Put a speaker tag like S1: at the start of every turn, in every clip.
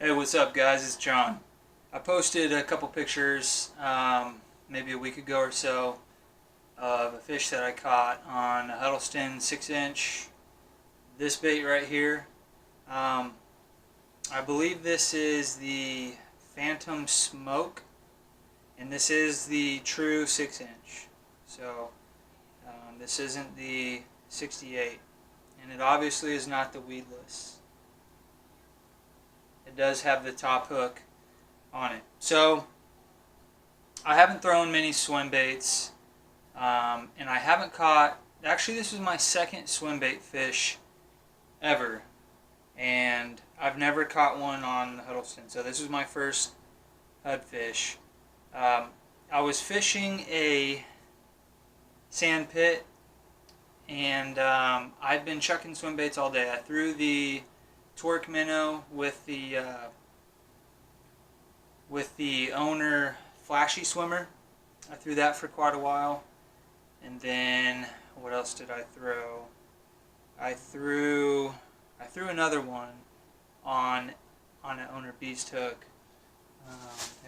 S1: Hey, what's up, guys? It's John. I posted a couple pictures, maybe a week ago or so, of a fish that I caught on a Huddleston 6-inch. This bait right here. Um, I believe this is the Phantom Smoke, and this is the true 6-inch. So this isn't the 68, and it obviously is not the weedless. It does have the top hook on it. So I haven't thrown many swim baits, and I haven't caught. Actually, this was my second swim bait fish ever, and I've never caught one on the Huddleston. So this was my first Hud fish. I was fishing a sand pit, and I'd been chucking swim baits all day. I threw the torque minnow with the owner flashy swimmer. I threw that for quite a while, and then what else did I throw? I threw another one on an owner beast hook.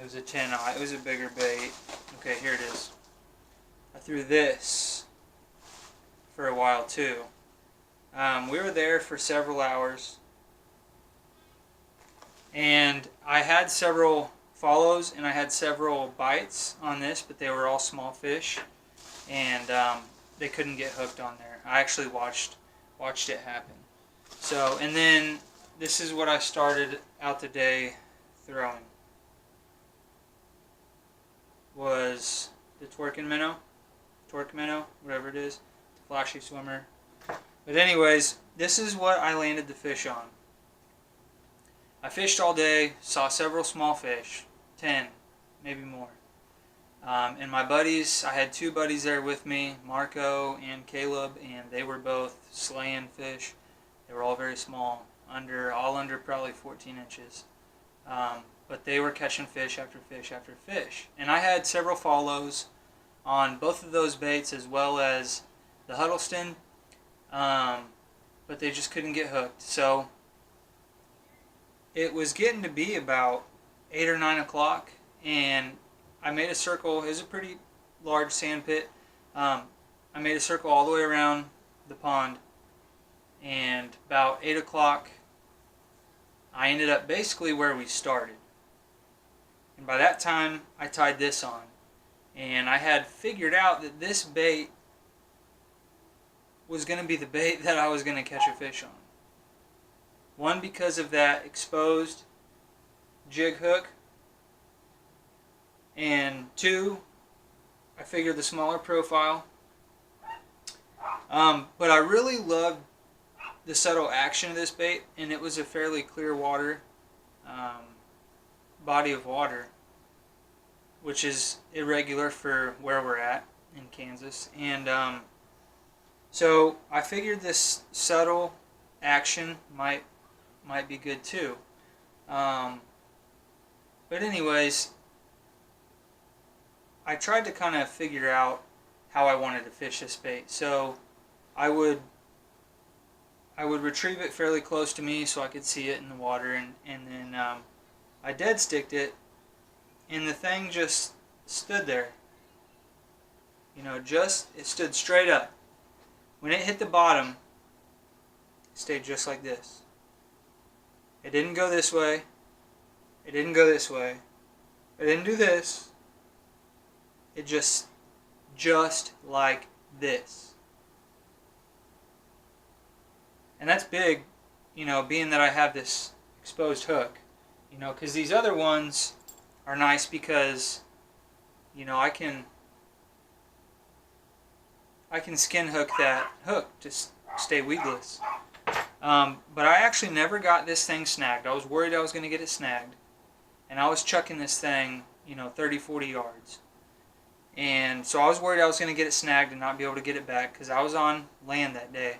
S1: It was a 10-aught. It was a bigger bait. Okay, here it is. I threw this for a while too. We were there for several hours, and I had several follows and I had several bites on this, but they were all small fish, and they couldn't get hooked on there. I actually watched it happen. So, and then this is what I started out the day throwing. Was the torque minnow, whatever it is, the flashy swimmer. But anyways, this is what I landed the fish on. I fished all day, saw several small fish, 10, maybe more. And my buddies, I had two buddies there with me, Marco and Caleb, and they were both slaying fish. They were all very small, all under probably 14 inches. But they were catching fish after fish after fish. And I had several follows on both of those baits as well as the Huddleston, but they just couldn't get hooked. So it was getting to be about 8 or 9 o'clock, and I made a circle. It was a pretty large sand pit. I made a circle all the way around the pond, and about 8 o'clock I ended up basically where we started. And by that time I tied this on, and I had figured out that this bait was going to be the bait that I was going to catch a fish on. One, because of that exposed jig hook, and two, I figured the smaller profile. But I really loved the subtle action of this bait, and it was a fairly clear water body of water, which is irregular for where we're at in Kansas. And so I figured this subtle action might be good too. But anyways, I tried to kind of figure out how I wanted to fish this bait. So I would retrieve it fairly close to me so I could see it in the water, and then I dead sticked it, and the thing just stood there. You know, it stood straight up. When it hit the bottom, it stayed just like this. It didn't go this way. It didn't go this way. It didn't do this. It just like this. And that's big, you know, being that I have this exposed hook. You know, because these other ones are nice because, you know, I can skin hook that hook to stay weedless. But I actually never got this thing snagged. I was worried I was going to get it snagged. And I was chucking this thing, you know, 30, 40 yards. And so I was worried I was going to get it snagged and not be able to get it back, because I was on land that day.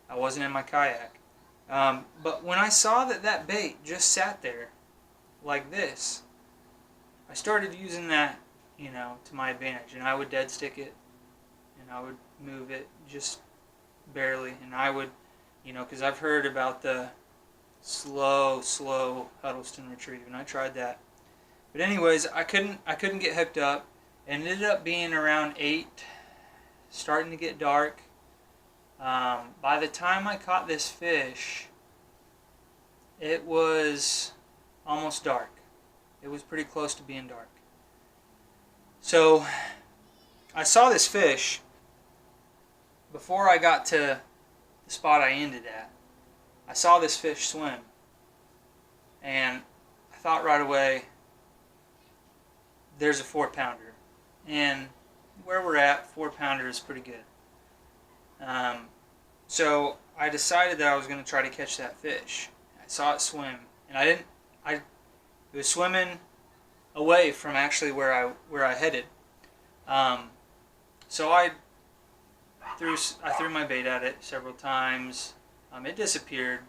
S1: I wasn't in my kayak. But when I saw that bait just sat there like this, I started using that, you know, to my advantage. And I would dead stick it, and I would move it just barely, and I would, you know, because I've heard about the slow Huddleston retrieve, and I tried that. But anyways, I couldn't get hooked up, and it ended up being around 8, starting to get dark. By the time I caught this fish, it was almost dark. It was pretty close to being dark. So I saw this fish before I got to the spot I ended at. I saw this fish swim, and I thought right away, there's a 4-pounder. And where we're at, 4-pounder is pretty good. So I decided that I was going to try to catch that fish. I saw it swim, and it was swimming away from actually where I headed. So I threw my bait at it several times. It disappeared,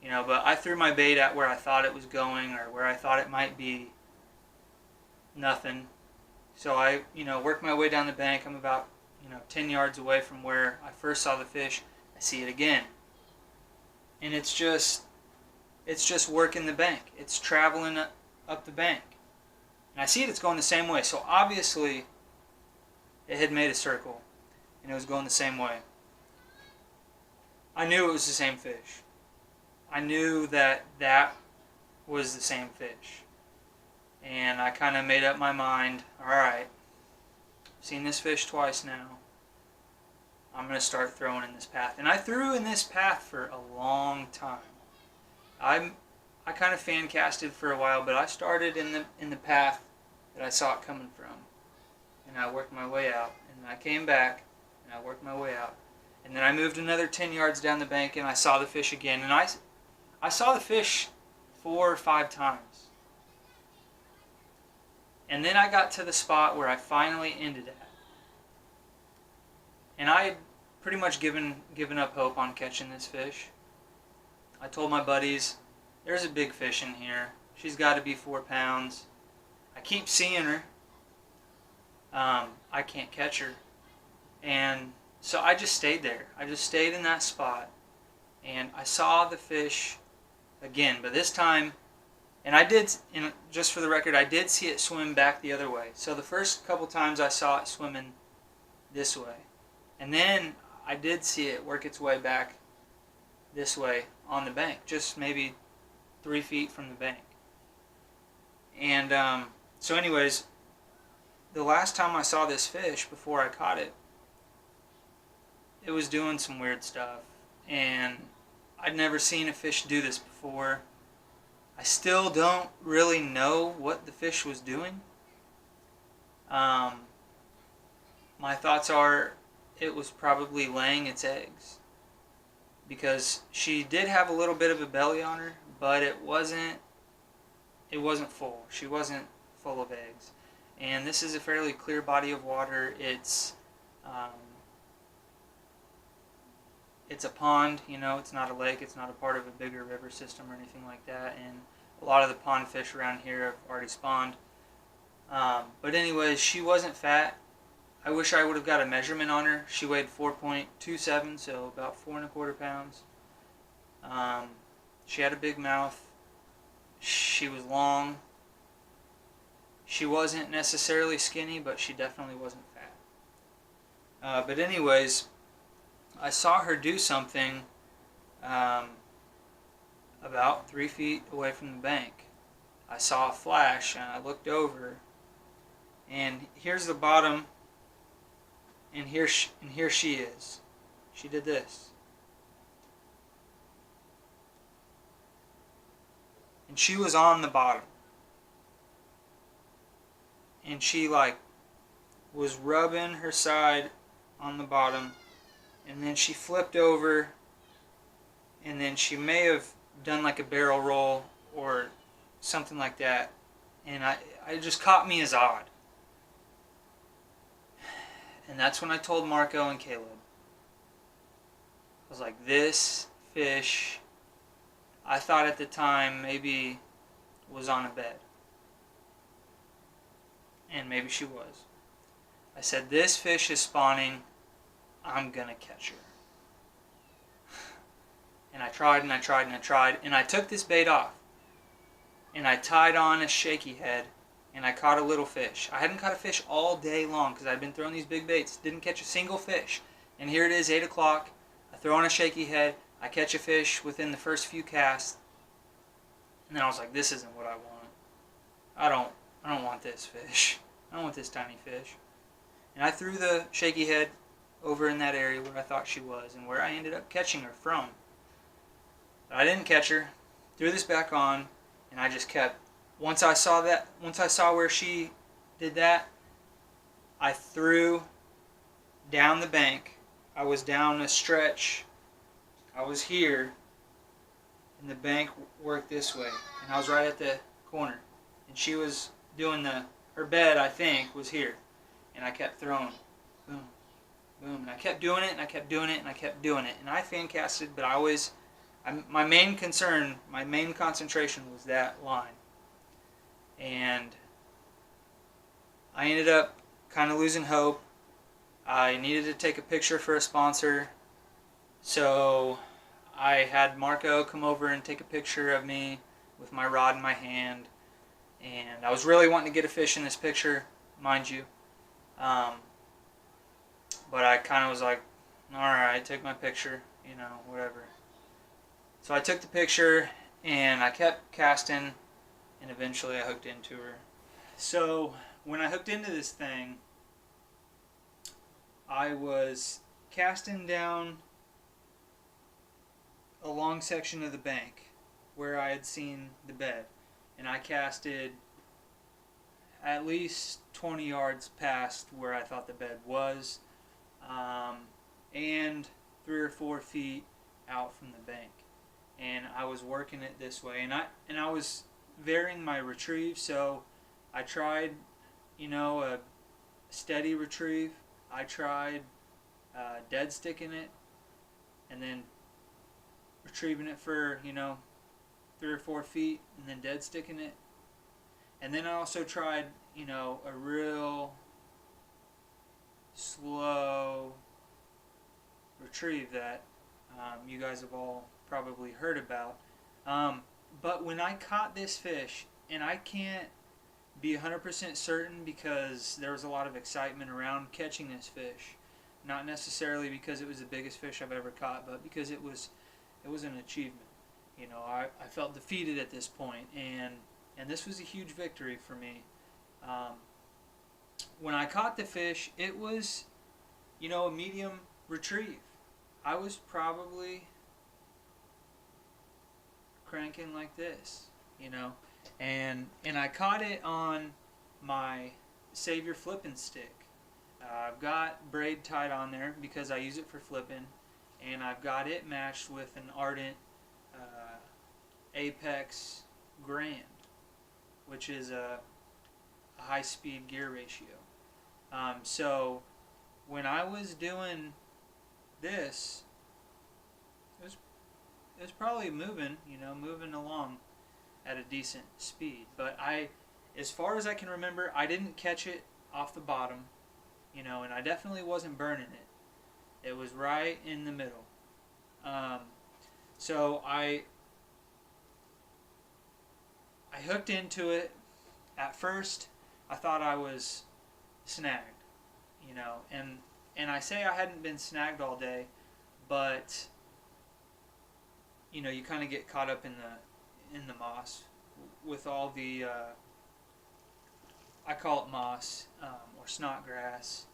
S1: but I threw my bait at where I thought it was going, or where I thought it might be. Nothing. So I, worked my way down the bank. I'm about, 10 yards away from where I first saw the fish. I see it again. And it's just working the bank. It's traveling up the bank. And I see it's going the same way. So obviously, it had made a circle, and it was going the same way. I knew it was the same fish. I knew that was the same fish. And I kind of made up my mind, alright, I've seen this fish twice now. I'm going to start throwing in this path. And I threw in this path for a long time. I kind of fan casted for a while, but I started in the path that I saw it coming from. And I worked my way out. And I came back, and I worked my way out. And then I moved another 10 yards down the bank, and I saw the fish again. And I saw the fish 4 or 5 times. And then I got to the spot where I finally ended at. And I had pretty much given up hope on catching this fish. I told my buddies, there's a big fish in here. She's got to be 4 pounds. I keep seeing her. I can't catch her. And so I just stayed there. I just stayed in that spot. And I saw the fish again. But this time, and just for the record, I did see it swim back the other way. So the first couple times I saw it swimming this way. And then I did see it work its way back this way on the bank, just maybe 3 feet from the bank. And so anyways, the last time I saw this fish before I caught it, it was doing some weird stuff. And I'd never seen a fish do this before. I still don't really know what the fish was doing. My thoughts are it was probably laying its eggs, because she did have a little bit of a belly on her, but it wasn't full. She wasn't full of eggs. And this is a fairly clear body of water. It's a pond, it's not a lake, it's not a part of a bigger river system or anything like that, and a lot of the pond fish around here have already spawned. But anyways, she wasn't fat. I wish I would have got a measurement on her. She weighed 4.27, so about 4¼ pounds. She had a big mouth. She was long. She wasn't necessarily skinny, but she definitely wasn't fat. But anyways, I saw her do something about 3 feet away from the bank. I saw a flash, and I looked over, and here's the bottom, and here she is. She did this. And she was on the bottom. And she was rubbing her side on the bottom, and then she flipped over, and then she may have done like a barrel roll or something like that, and it just caught me as odd. And that's when I told Marco and Caleb. I was like, this fish, I thought at the time maybe was on a bed. And maybe she was. I said, this fish is spawning. I'm going to catch her. And I tried and I tried and I tried, and I took this bait off, and I tied on a shaky head, and I caught a little fish. I hadn't caught a fish all day long because I'd been throwing these big baits. Didn't catch a single fish. And here it is, 8 o'clock. I throw on a shaky head. I catch a fish within the first few casts. And then I was like, this isn't what I want. I don't want this fish. I don't want this tiny fish. And I threw the shaky head over in that area where I thought she was and where I ended up catching her from. But I didn't catch her. Threw this back on, and I just kept. Once I saw where she did that, I threw down the bank. I was down a stretch. I was here, and the bank worked this way, and I was right at the corner. And she was doing her bed, I think, was here. And I kept throwing. Boom, boom. And I kept doing it, and I kept doing it, and I kept doing it. And I fan casted, but my main concern, my main concentration was that line. And I ended up kind of losing hope. I needed to take a picture for a sponsor. So I had Marco come over and take a picture of me with my rod in my hand. And I was really wanting to get a fish in this picture, mind you. But I kind of was like, alright, take my picture, whatever. So I took the picture, and I kept casting, and eventually I hooked into her. So when I hooked into this thing, I was casting down a long section of the bank where I had seen the bed. And I casted at least 20 yards past where I thought the bed was, and 3 or 4 feet out from the bank. And I was working it this way, and I was varying my retrieve. So I tried, a steady retrieve. I tried dead sticking it, and then retrieving it for 3 or 4 feet, and then dead sticking it. And then I also tried, a real slow retrieve that you guys have all probably heard about. But when I caught this fish, and I can't be 100% certain because there was a lot of excitement around catching this fish, not necessarily because it was the biggest fish I've ever caught, but because it was an achievement. I felt defeated at this point, and this was a huge victory for me. When I caught the fish, it was, a medium retrieve. I was probably cranking like this, and I caught it on my Savior flipping stick. I've got braid tied on there because I use it for flipping, and I've got it matched with an Ardent Apex Grand, which is a high-speed gear ratio. So when I was doing this, it was probably moving along at a decent speed. But as far as I can remember, I didn't catch it off the bottom, and I definitely wasn't burning it. It was right in the middle. So I hooked into it. At first, I thought I was snagged, and I say I hadn't been snagged all day, but you kind of get caught up in the moss with all the I call it moss or snodgrass,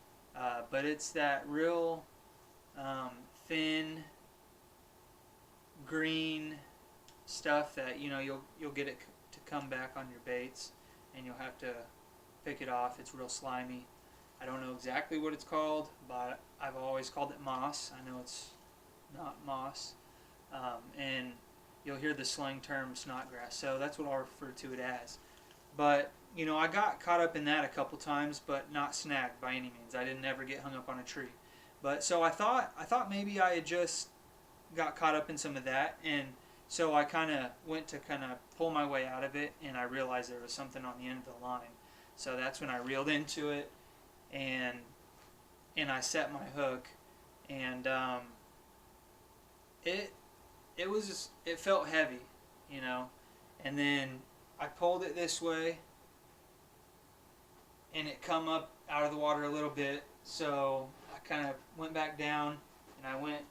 S1: but it's that real thin green stuff that you'll get it to come back on your baits, and you'll have to pick it off. It's real slimy. I don't know exactly what it's called, but I've always called it moss. I know it's not moss, and you'll hear the slang term snodgrass, so that's what I'll refer to it as. But I got caught up in that a couple times, but not snagged by any means. I didn't ever get hung up on a tree. But so I thought maybe I had just got caught up in some of that, and so I kind of went to pull my way out of it, and I realized there was something on the end of the line. So that's when I reeled into it, and I set my hook, and it it felt heavy, you know. And then I pulled it this way, and it come up out of the water a little bit. So I kind of went back down, and I went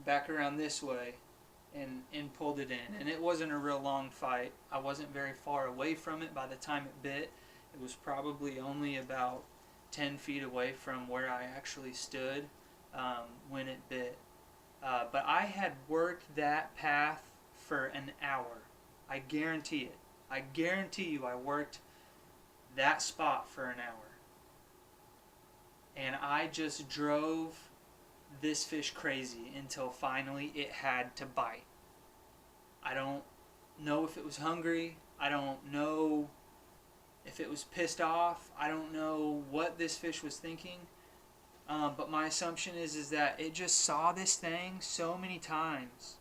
S1: back around this way, and pulled it in. And it wasn't a real long fight. I wasn't very far away from it by the time it bit. It was probably only about 10 feet away from where I actually stood when it bit. But I had worked that path for an hour. I guarantee it. I guarantee you I worked that spot for an hour. And I just drove this fish crazy until finally it had to bite. I don't know if it was hungry. I don't know if it was pissed off. I don't know what this fish was thinking. But my assumption is that it just saw this thing so many times.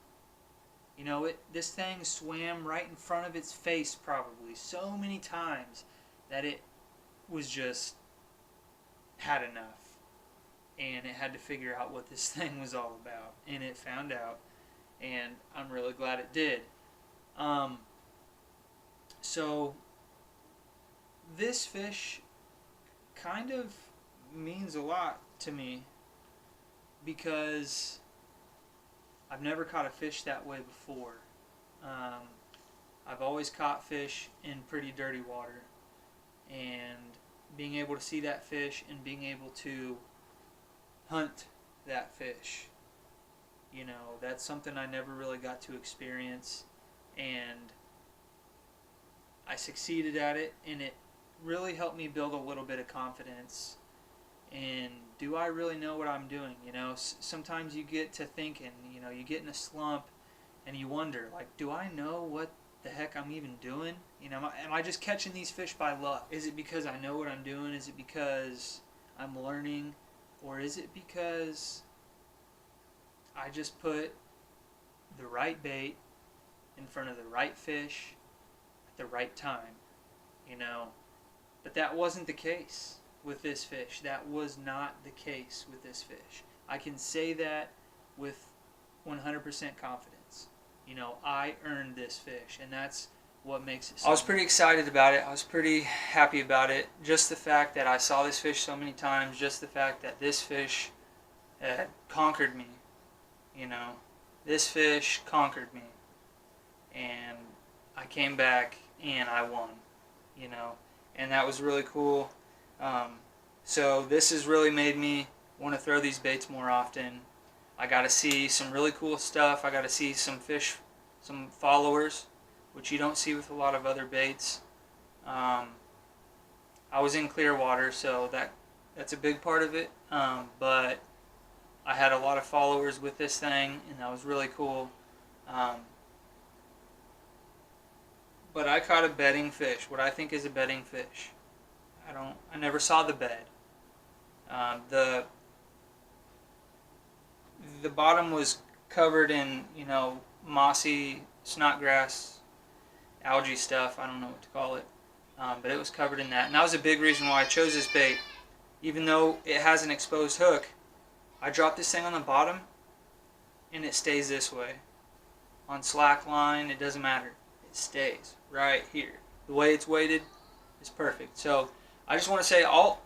S1: You know, this thing swam right in front of its face probably so many times that it was just had enough. And it had to figure out what this thing was all about. And it found out. And I'm really glad it did. So this fish kind of means a lot to me because I've never caught a fish that way before. I've always caught fish in pretty dirty water, and being able to see that fish and being able to hunt that fish, you know, that's something I never really got to experience, and I succeeded at it, and it really helped me build a little bit of confidence. And do I really know what I'm doing? You know, sometimes you get to thinking, you know, you get in a slump and you wonder, like, do I know what the heck I'm even doing? You know, am I just catching these fish by luck? Is it because I know what I'm doing? Is it because I'm learning? Or is it because I just put the right bait in front of the right fish at the right time? You know, but that wasn't the case with this fish. That was not the case with this fish. I can say that with 100% confidence. You know, I earned this fish, and that's what makes it so. I was pretty excited about it. I was pretty happy about it. Just the fact that I saw this fish so many times, just the fact that this fish had conquered me. You know, this fish conquered me. And I came back and I won. You know, and that was really cool. So this has really made me want to throw these baits more often. I got to see some really cool stuff. I got to see some fish, some followers, which you don't see with a lot of other baits. I was in clear water, so that's a big part of it. But I had a lot of followers with this thing, and that was really cool. But I caught a bedding fish, what I think is a bedding fish. I never saw the bed. The bottom was covered in, you know, mossy snodgrass, algae stuff. I don't know what to call it, but it was covered in that. And that was a big reason why I chose this bait. Even though it has an exposed hook, I drop this thing on the bottom, and it stays this way. On slack line, it doesn't matter. It stays right here. The way it's weighted is perfect. So I just want to say I'll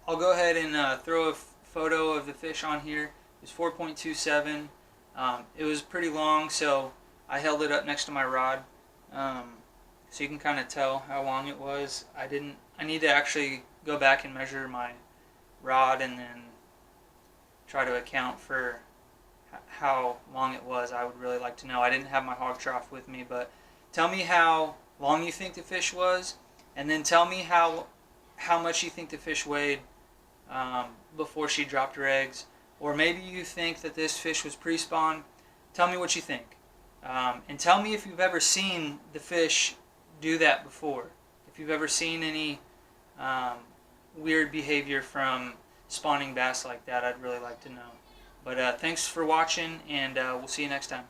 S1: go ahead and throw a photo of the fish on here. It was 4.27. It was pretty long, so I held it up next to my rod, so you can kind of tell how long it was. I need to actually go back and measure my rod and then try to account for how long it was. I would really like to know. I didn't have my hog trough with me, but tell me how long you think the fish was, and then tell me how much you think the fish weighed before she dropped her eggs. Or maybe you think that this fish was pre-spawn. Tell me what you think. And tell me if you've ever seen the fish do that before. If you've ever seen any weird behavior from spawning bass like that, I'd really like to know. But thanks for watching, and we'll see you next time.